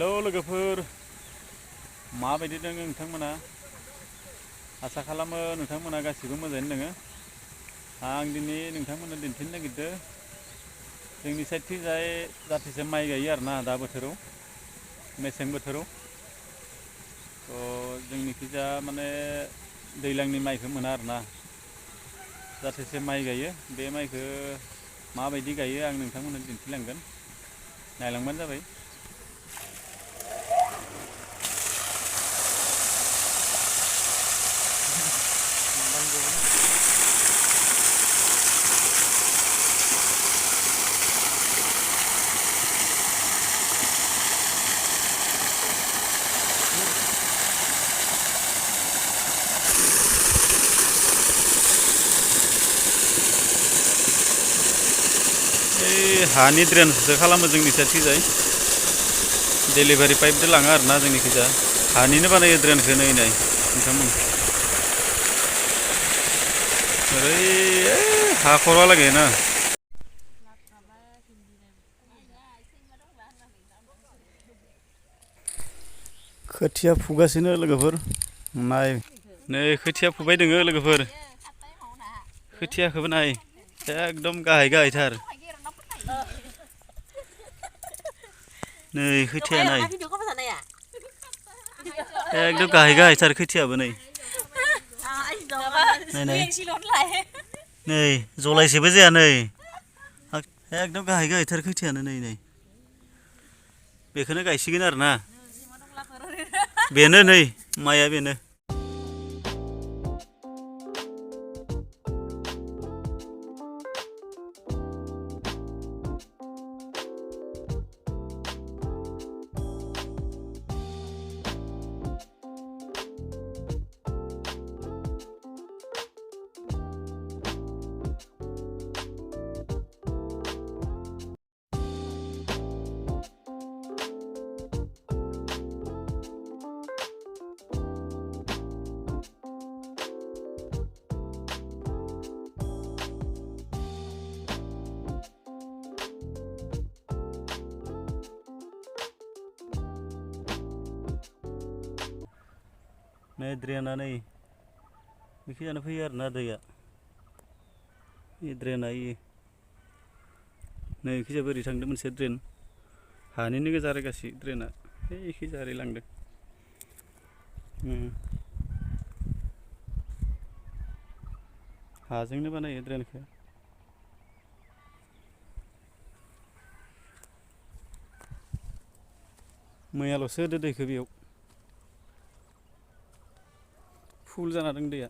Hello लोगोफोर माबायदि दङ नोंथांमोना आसा खालामो नोंथांमोना गासिबो मोजाङैनो दङ। आं दिनै नोंथांमोननो दिन्थिनो नागिरदों जोंनि साइडथिंजाय जाथोसे माइ गायो आरोना दा बोथोराव मेसें बोथोराव जोंनिखिजा माने दैज्लांनि माइखौ मोना आरोना जाथोसे माइ गायो बे माइखौ माबायदि गायो आं नोंथांमोननो दिन्थिलांगोन नायलांबानो जाबाय। हानि ड्रेनसो खालामो जोंनि साइडथिंजाय डेलिभारि पाइपजों लाङो आरोना जोंनिखिजा हानिनो बानायो ड्रेनखौ नै नोंथांमोन ओरै हाखरहालागै ना खोथिया फुगासिनो लोगोफोर नाय नै खोथिया फुबाय दोङो लोगोफोर खोथियाखौबो नाय एकदम गाहायथार नै खोथिया नाय एकदम गाहायथार खोथियाबो नै नै जलायसेबो जाया नै एकदम गाहायथार खोथियानो नै बेखौनो गायसिगोन आरोना बेनो नै माइआ बेनो। नै ड्रेना नै बेखिजानो फैयो आरोना दैया बे ड्रेना नै बेखिजा बोरै थांदों मोनसे ड्रेन हानिनो गोजा आरो गासै ड्रेना एखिजा ओरै लांदों हाजोंनो बानायो ड्रेनखौ मैयाल'सो होदो दैखौ बेयाव फुल जाना दं दैया।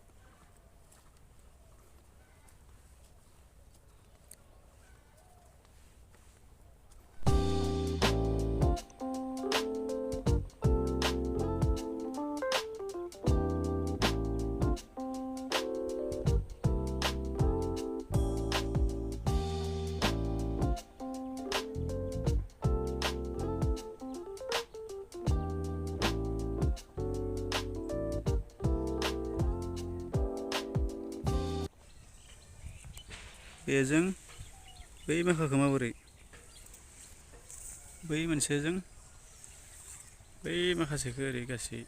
बेजों बै माखाखौ माबोरै बै मोनसेजों बै माखासेखौ ओरै गासै